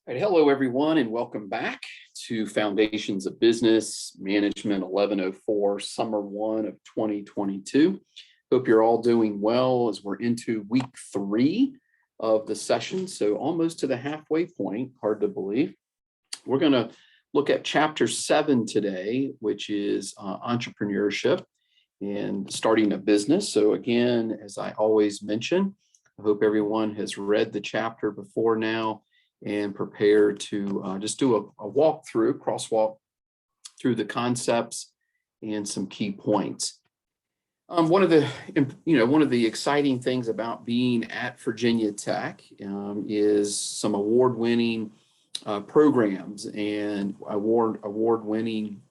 All right, hello everyone, and welcome back to Foundations of Business Management 1104, Summer 1 of 2022. Hope you're all doing well as we're into week 3 of the session, so almost to the halfway point, hard to believe. We're going to look at Chapter 7 today, which is Entrepreneurship and starting a business. So again, as I always mention, I hope everyone has read the chapter before now and prepare to just do a walkthrough, crosswalk through the concepts and some key points. One of the exciting things about being at Virginia Tech is some award-winning programs and award-winning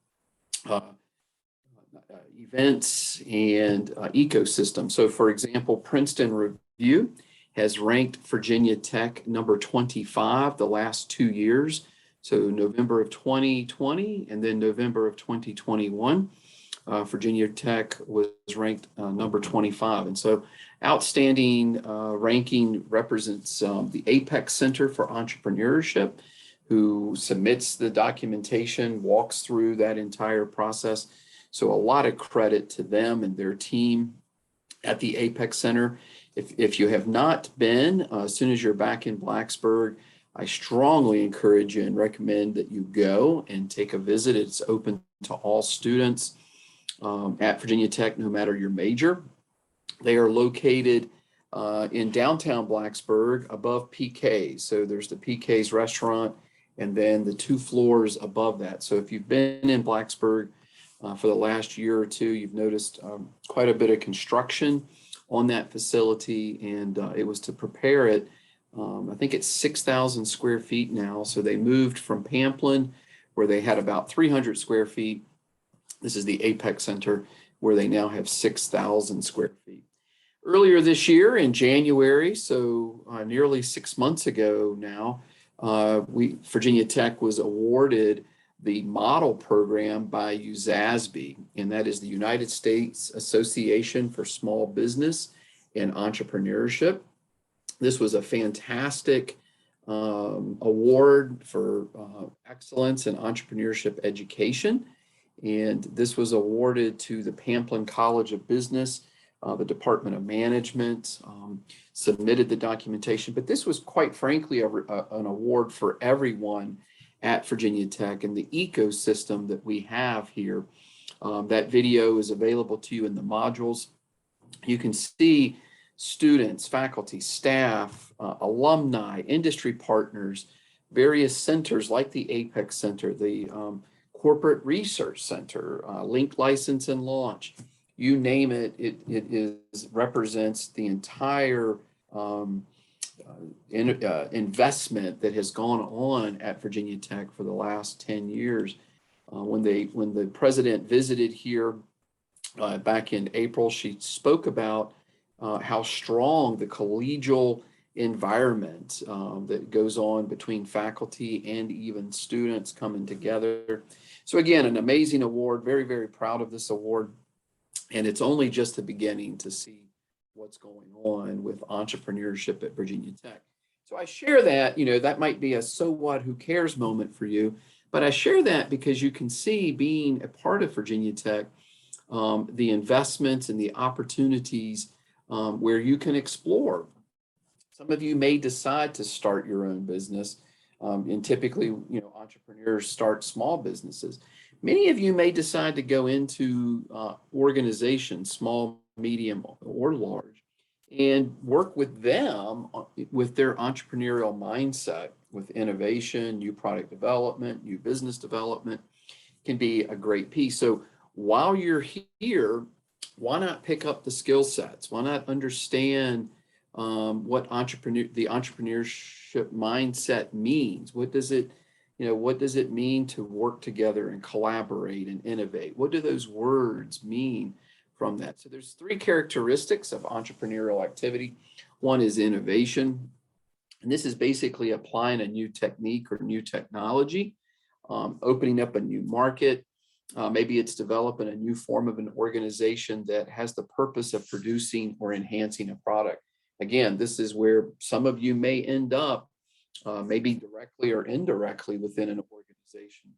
events and ecosystems. So, for example, Princeton Review has ranked Virginia Tech number 25 the last 2 years. So November of 2020 and then November of 2021, Virginia Tech was ranked number 25. And so outstanding ranking represents the Apex Center for Entrepreneurship, who submits the documentation, walks through that entire process. So a lot of credit to them and their team at the Apex Center. If you have not been, as soon as you're back in Blacksburg, I strongly encourage you and recommend that you go and take a visit. It's open to all students at Virginia Tech, no matter your major. They are located in downtown Blacksburg above PK's. So there's the PK's restaurant and then the 2 floors above that. So if you've been in Blacksburg for the last year or two, you've noticed quite a bit of construction on that facility, and it was to prepare it. I think it's 6,000 square feet now. So they moved from Pamplin, where they had about 300 square feet. This is the Apex Center, where they now have 6,000 square feet. Earlier this year in January, so nearly 6 months ago now, Virginia Tech was awarded the model program by USASB, and that is the United States Association for Small Business and Entrepreneurship. This was a fantastic award for excellence in entrepreneurship education, and this was awarded to the Pamplin College of Business. The Department of Management submitted the documentation, but this was quite frankly an award for everyone at Virginia Tech and the ecosystem that we have here. That video is available to you in the modules. You can see students, faculty, staff, alumni, industry partners, various centers like the Apex Center, the Corporate Research Center, Link License and Launch. You name it, it represents the entire investment that has gone on at Virginia Tech for the last 10 years. When the president visited here back in April, she spoke about how strong the collegial environment that goes on between faculty and even students coming together. So again, an amazing award, very, very proud of this award. And it's only just the beginning to see what's going on with entrepreneurship at Virginia Tech. So I share that, that might be a so what, who cares moment for you, but I share that because you can see, being a part of Virginia Tech, the investments and the opportunities where you can explore. Some of you may decide to start your own business, and typically, entrepreneurs start small businesses. Many of you may decide to go into organizations, small, medium, or large, and work with them with their entrepreneurial mindset, with innovation, new product development, new business development can be a great piece. So while you're here, why not pick up the skill sets? Why not understand what the entrepreneurship mindset means? What does it mean to work together and collaborate and innovate? What do those words mean from that? So there's 3 characteristics of entrepreneurial activity. One is innovation, and this is basically applying a new technique or new technology, opening up a new market. Maybe it's developing a new form of an organization that has the purpose of producing or enhancing a product. Again, this is where some of you may end up maybe directly or indirectly within an organization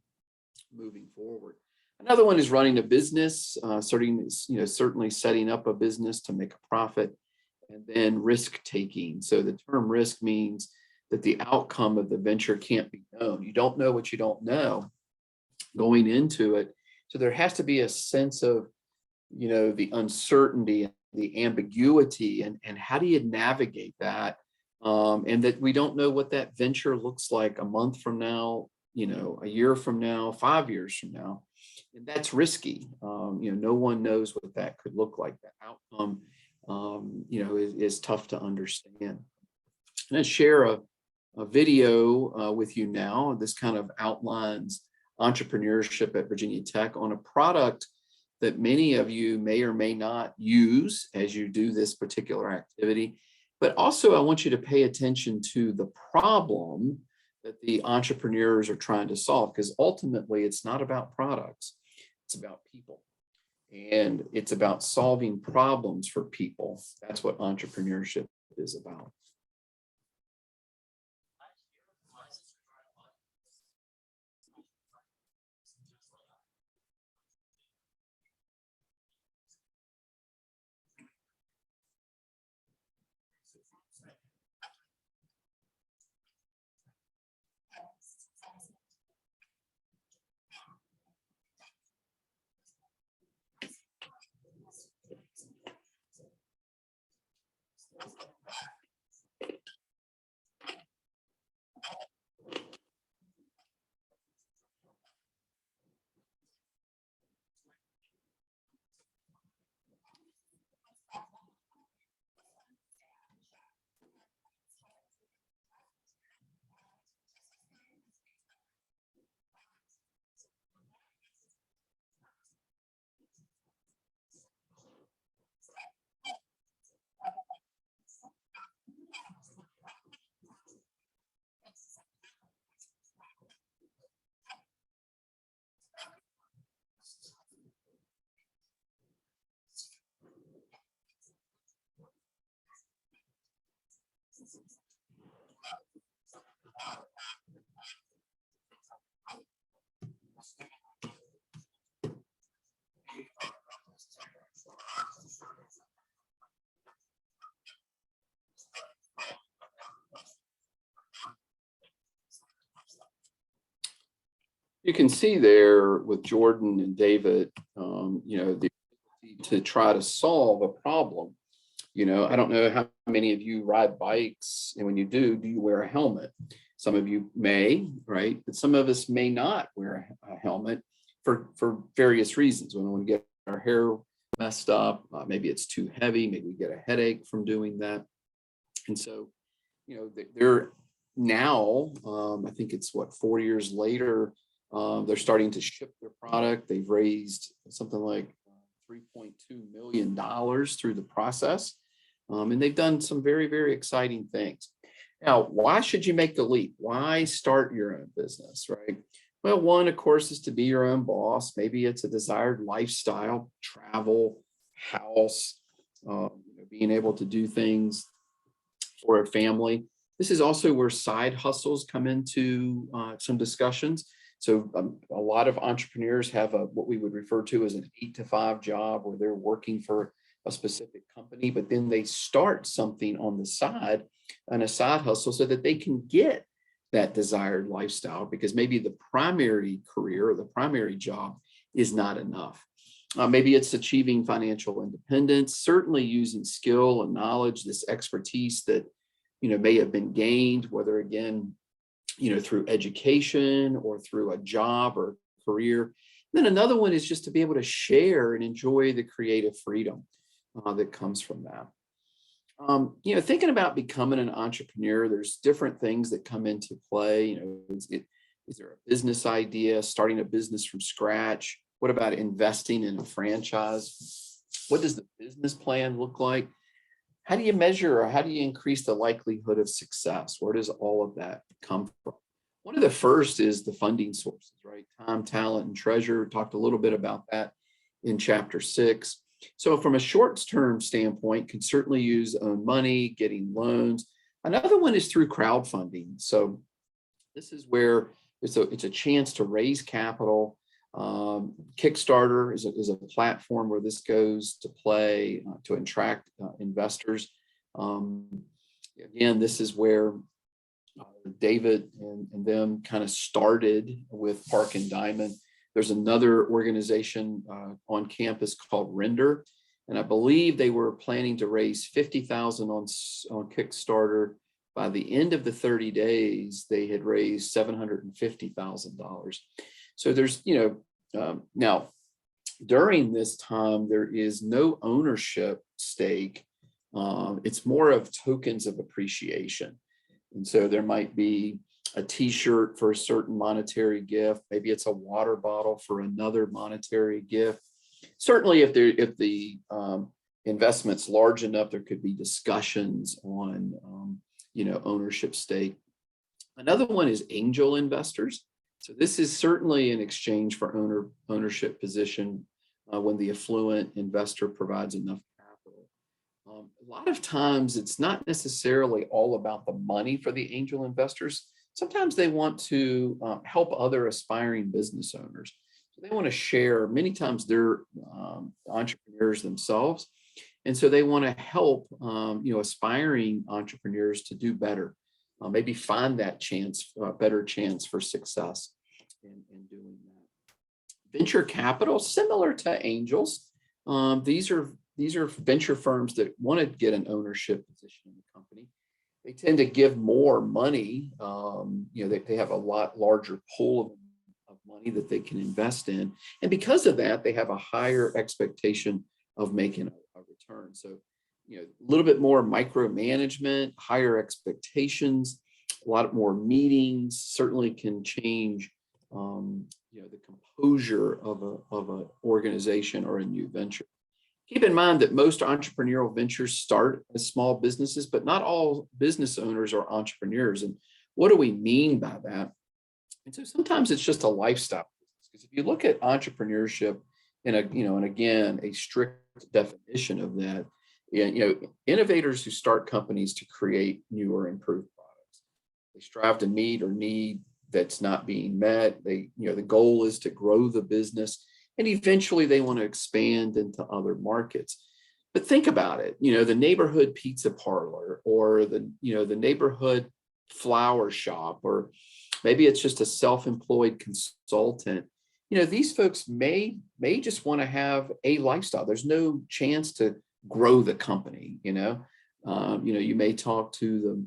moving forward. Another one is running a business, certainly setting up a business to make a profit, and then risk taking. So the term risk means that the outcome of the venture can't be known. You don't know what you don't know going into it. So there has to be a sense of, the uncertainty and the ambiguity, and how do you navigate that? And that we don't know what that venture looks like a month from now, a year from now, 5 years from now. And that's risky. No one knows what that could look like. The outcome, is tough to understand. And I share a video with you now. This kind of outlines entrepreneurship at Virginia Tech on a product that many of you may or may not use as you do this particular activity. But also, I want you to pay attention to the problem that the entrepreneurs are trying to solve, because ultimately it's not about products, it's about people. And it's about solving problems for people. That's what entrepreneurship is about. You can see there with Jordan and David, the ability to try to solve a problem. I don't know how many of you ride bikes, and when you do you wear a helmet? Some of you may, right? But some of us may not wear a helmet for various reasons. When we get our hair messed up, maybe it's too heavy, maybe we get a headache from doing that. And so, they're now, I think it's 4 years later, they're starting to ship their product. They've raised something like $3.2 million through the process. And they've done some very, very exciting things. Now, why should you make the leap? Why start your own business, right? Well, one, of course, is to be your own boss. Maybe it's a desired lifestyle, travel, house, being able to do things for a family. This is also where side hustles come into some discussions. So a lot of entrepreneurs have what we would refer to as an 8-to-5 job, where they're working for a specific company, but then they start something on the side, and a side hustle, so that they can get that desired lifestyle, because maybe the primary career or the primary job is not enough. Maybe it's achieving financial independence, certainly using skill and knowledge, this expertise that may have been gained, whether again, through education or through a job or career. Then another one is just to be able to share and enjoy the creative freedom that comes from that. Thinking about becoming an entrepreneur, there's different things that come into play. Is there a business idea, starting a business from scratch? What about investing in a franchise? What does the business plan look like? How do you measure, or how do you increase the likelihood of success? Where does all of that come from? One of the first is the funding sources, right? Time, talent, and treasure. Talked a little bit about that in chapter 6. So from a short-term standpoint, can certainly use own money, getting loans. Another one is through crowdfunding. So this is where it's a chance to raise capital. Kickstarter is a platform where this goes to play to attract investors. Again, this is where David and them kind of started with Park and Diamond. There's another organization on campus called Render, and I believe they were planning to raise $50,000 on Kickstarter. By the end of the 30 days, they had raised $750,000. So there's, now during this time, there is no ownership stake. It's more of tokens of appreciation. And so there might be a t-shirt for a certain monetary gift. Maybe it's a water bottle for another monetary gift. Certainly if the investment's large enough, there could be discussions on, ownership stake. Another one is angel investors. So this is certainly an exchange for ownership position when the affluent investor provides enough capital. A lot of times it's not necessarily all about the money for the angel investors. Sometimes they want to help other aspiring business owners. So they want to share, many times they're entrepreneurs themselves. And so they want to help, aspiring entrepreneurs to do better, maybe find that better chance for success in doing that. Venture capital, similar to angels. These are venture firms that want to get an ownership position in the company. They tend to give more money. They have a lot larger pool of money that they can invest in. And because of that, they have a higher expectation of making a return. So, a little bit more micromanagement, higher expectations, a lot more meetings certainly can change, the composure of an organization or a new venture. Keep in mind that most entrepreneurial ventures start as small businesses, but not all business owners are entrepreneurs. And what do we mean by that? And so sometimes it's just a lifestyle. Because if you look at entrepreneurship in and again, a strict definition of that, innovators who start companies to create new or improved products. They strive to meet or need that's not being met. The goal is to grow the business, and eventually they want to expand into other markets. But think about it, the neighborhood pizza parlor, or the neighborhood flower shop, or maybe it's just a self-employed consultant. These folks may just want to have a lifestyle. There's no chance to grow the company. You may talk to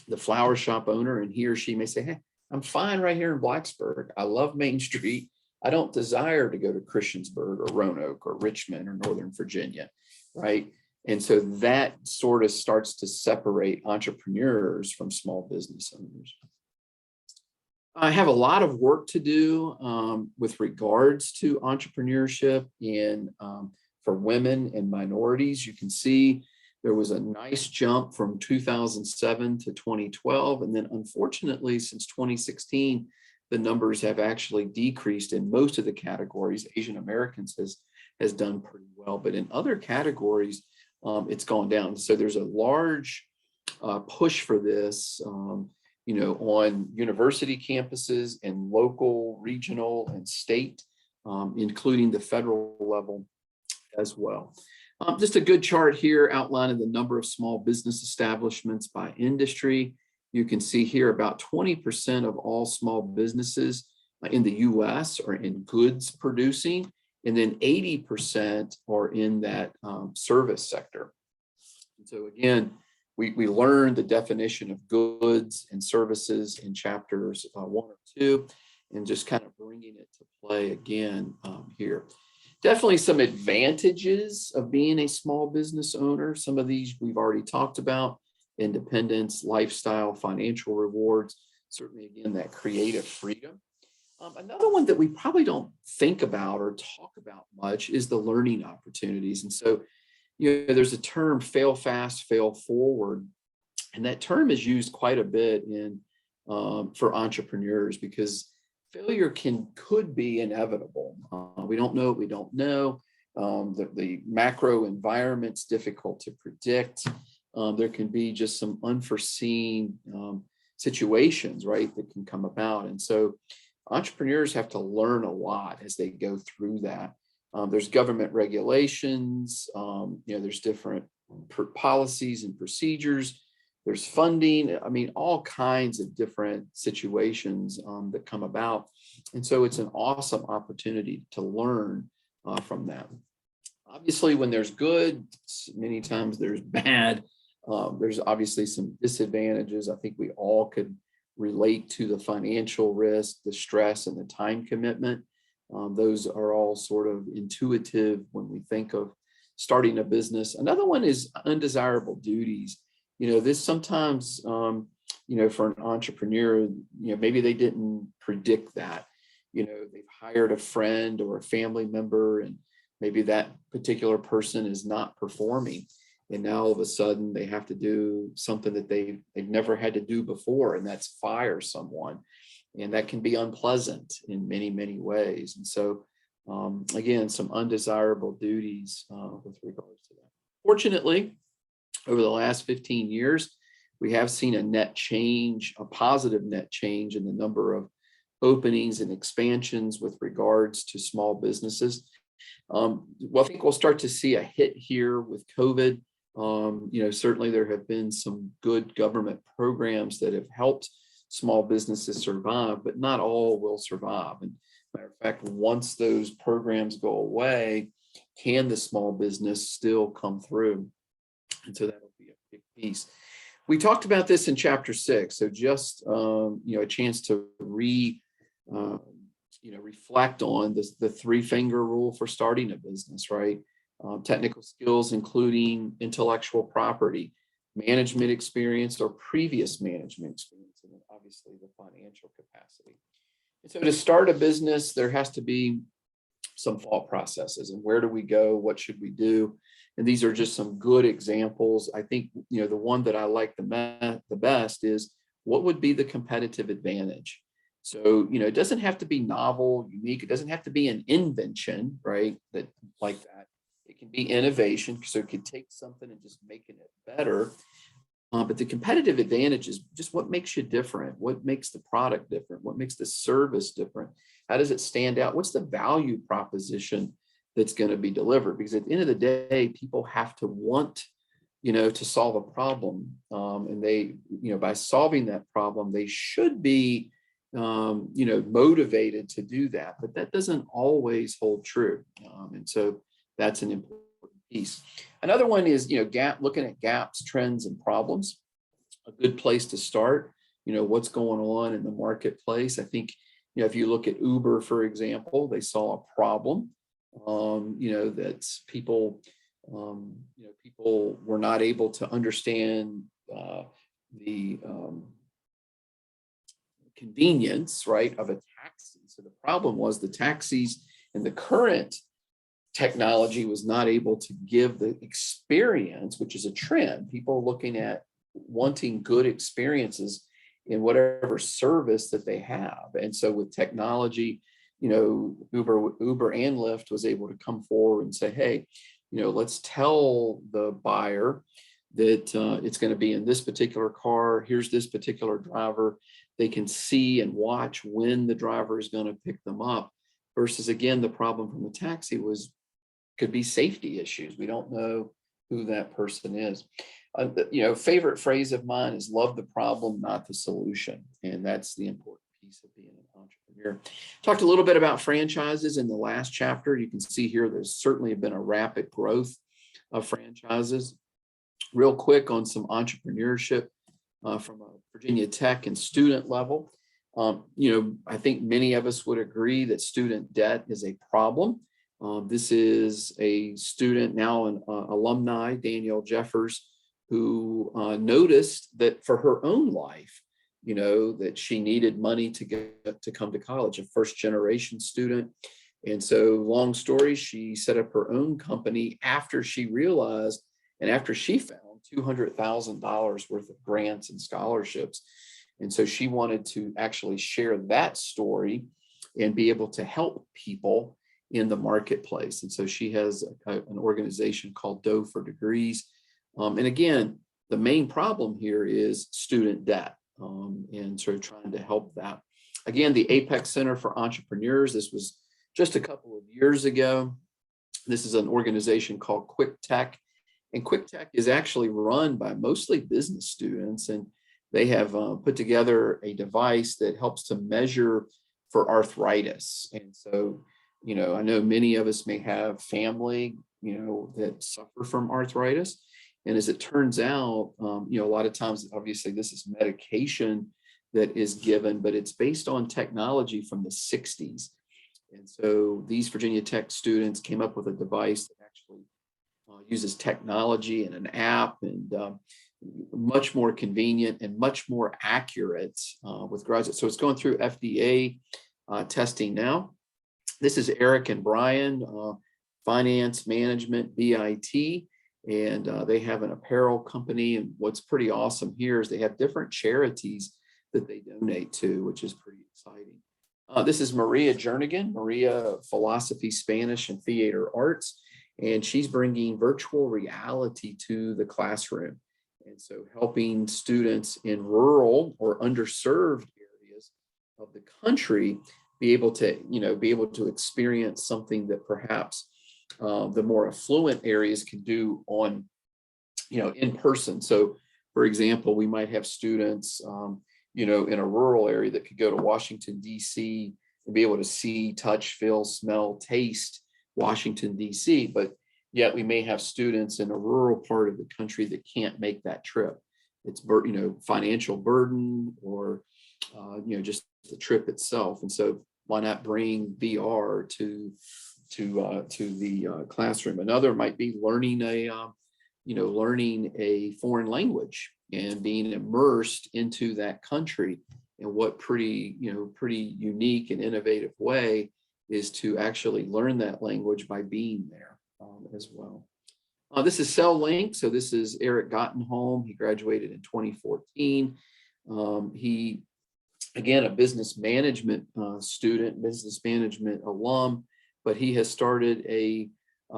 the flower shop owner, and he or she may say, "Hey, I'm fine right here in Blacksburg. I love Main Street. I don't desire to go to Christiansburg or Roanoke or Richmond or Northern Virginia," right? And so that sort of starts to separate entrepreneurs from small business owners. I have a lot of work to do with regards to entrepreneurship and for women and minorities. You can see there was a nice jump from 2007 to 2012. And then unfortunately, since 2016, the numbers have actually decreased in most of the categories. Asian Americans has done pretty well, but in other categories, it's gone down. So there's a large push for this, on university campuses and local, regional, and state, including the federal level as well. Just a good chart here outlining the number of small business establishments by industry. You can see here about 20% of all small businesses in the US are in goods producing, and then 80% are in that service sector. And so again, we learned the definition of goods and services in chapters 1 or 2, and just kind of bringing it to play again here. Definitely some advantages of being a small business owner. Some of these we've already talked about: independence, lifestyle, financial rewards, certainly again, that creative freedom. Another one that we probably don't think about or talk about much is the learning opportunities. And so, there's a term, fail fast, fail forward. And that term is used quite a bit for entrepreneurs, because failure could be inevitable. We don't know what we don't know. The macro environment's difficult to predict. there can be just some unforeseen situations, right, that can come about. And so entrepreneurs have to learn a lot as they go through that. There's government regulations, there's different policies and procedures, there's funding, I mean, all kinds of different situations that come about. And so it's an awesome opportunity to learn from that. Obviously, when there's good, many times there's bad. There's obviously some disadvantages. I think we all could relate to the financial risk, the stress, and the time commitment. Those are all sort of intuitive when we think of starting a business. Another one is undesirable duties. This sometimes, for an entrepreneur, maybe they didn't predict that. They've hired a friend or a family member, and maybe that particular person is not performing. And now all of a sudden they have to do something that they've never had to do before, and that's fire someone. And that can be unpleasant in many, many ways. And so, again, some undesirable duties with regards to that. Fortunately, over the last 15 years, we have seen a positive net change in the number of openings and expansions with regards to small businesses. Well, I think we'll start to see a hit here with COVID. Certainly there have been some good government programs that have helped small businesses survive, but not all will survive. And matter of fact, once those programs go away, can the small business still come through? And so that'll be a big piece. We talked about this in chapter 6. So just, a chance to reflect on this, the 3-finger rule for starting a business, right? Technical skills, including intellectual property, management experience or previous management experience, and then obviously the financial capacity. And so to start a business, there has to be some thought processes, and where do we go? What should we do? And these are just some good examples. I think, the one that I like the best is, what would be the competitive advantage? So, it doesn't have to be novel, unique. It doesn't have to be an invention, right? That like that. It can be innovation. So it could take something and just making it better. But the competitive advantage is just what makes you different. What makes the product different? What makes the service different? How does it stand out? What's the value proposition that's going to be delivered? Because at the end of the day, people have to want, to solve a problem. And they, by solving that problem, they should be, motivated to do that. But that doesn't always hold true. And so that's an important piece. Another one is, looking at gaps, trends, and problems. A good place to start, what's going on in the marketplace. I think, if you look at Uber, for example, they saw a problem, that people, people were not able to understand the convenience, right, of a taxi. So the problem was the taxis and the current technology was not able to give the experience, which is a trend. People looking at wanting good experiences in whatever service that they have. And so with technology, Uber and Lyft was able to come forward and say, hey, let's tell the buyer that it's going to be in this particular car. Here's this particular driver. They can see and watch when the driver is going to pick them up. Versus, again, the problem from the taxi could be safety issues. We don't know who that person is. Favorite phrase of mine is love the problem, not the solution. And that's the important piece of being an entrepreneur. Talked a little bit about franchises in the last chapter. You can see here, there's certainly been a rapid growth of franchises. Real quick on some entrepreneurship from a Virginia Tech and student level. I think many of us would agree that student debt is a problem. This is a student, now an alumni, Danielle Jeffers, who noticed that for her own life, that she needed money to come to college, a first-generation student. And so, long story, she set up her own company after she realized and after she found $200,000 worth of grants and scholarships. And so she wanted to actually share that story and be able to help people in the marketplace. And so she has an organization called Dough for Degrees. And again, the main problem here is student debt, and sort of trying to help that. Again, the Apex Center for Entrepreneurs, this was just a couple of years ago. This is an organization called Quick Tech, and Quick Tech is actually run by mostly business students, and they have put together a device that helps to measure for arthritis. And so, I know many of us may have family, that suffer from arthritis. And as it turns out, a lot of times, obviously, this is medication that is given, but it's based on technology from the 60s. And so these Virginia Tech students came up with a device that actually uses technology and an app, and much more convenient and much more accurate with graduates. So it's going through FDA testing now. This is Eric and Brian, finance management, BIT, and they have an apparel company. And what's pretty awesome here is they have different charities that they donate to, which is pretty exciting. This is Maria Jernigan, Maria Philosophy, Spanish, and Theater Arts, and she's bringing virtual reality to the classroom. And so helping students in rural or underserved areas of the country be able to experience something that perhaps the more affluent areas can do on, in person. So, for example, we might have students, in a rural area that could go to Washington, D.C. and be able to see, touch, feel, smell, taste Washington, D.C. But yet we may have students in a rural part of the country that can't make that trip. It's, financial burden, or, just the trip itself. And so why not bring VR to the classroom? Another might be learning a foreign language and being immersed into that country. And what pretty unique and innovative way is to actually learn that language by being there as well. This is CellLink. So this is Eric Gottenholm. He graduated in 2014. He, again, a business management student, business management alum, but he has started a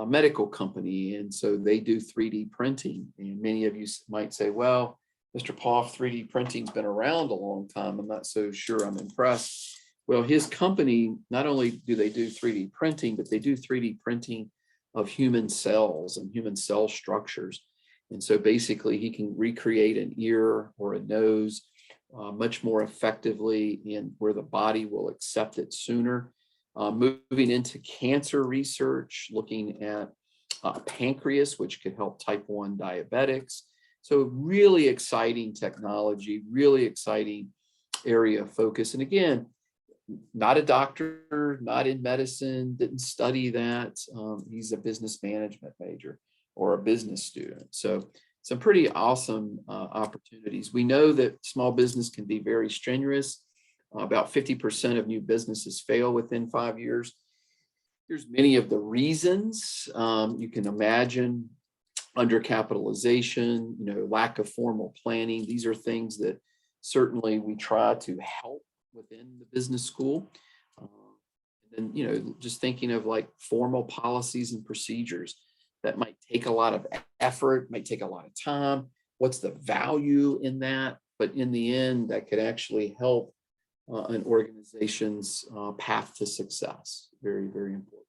medical company. And so they do 3D printing. And many of you might say, well, Mr. Poff, 3D printing's been around a long time. I'm not so sure I'm impressed. Well, his company, not only do they do 3D printing, but they do 3D printing of human cells and human cell structures. And so basically he can recreate an ear or a nose much more effectively, and where the body will accept it sooner. Moving into cancer research, looking at pancreas, which could help type 1 diabetics. So really exciting technology, really exciting area of focus. And again, not a doctor, not in medicine, didn't study that. He's a business management major or a business student. So some pretty awesome opportunities. We know that small business can be very strenuous. About 50% of new businesses fail within 5 years. Here's many of the reasons. You can imagine undercapitalization, lack of formal planning. These are things that certainly we try to help within the business school. And then, just thinking of like formal policies and procedures that might take a lot of effort, might take a lot of time. What's the value in that? But in the end, that could actually help an organization's path to success. Very, very important.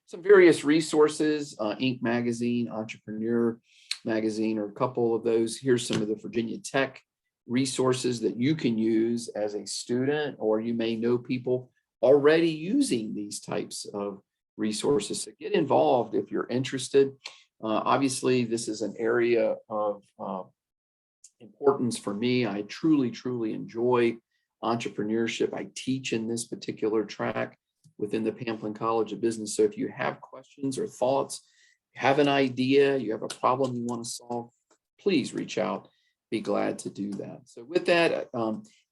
Some various resources, Inc. Magazine, Entrepreneur Magazine, or a couple of those. Here's some of the Virginia Tech resources that you can use as a student, or you may know people already using these types of resources. So get involved if you're interested. Obviously, this is an area of importance for me. I truly, truly enjoy entrepreneurship. I teach in this particular track within the Pamplin College of Business. So if you have questions or thoughts, have an idea, you have a problem you want to solve, please reach out. Be glad to do that. So with that,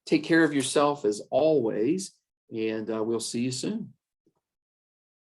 take care of yourself as always, and we'll see you soon.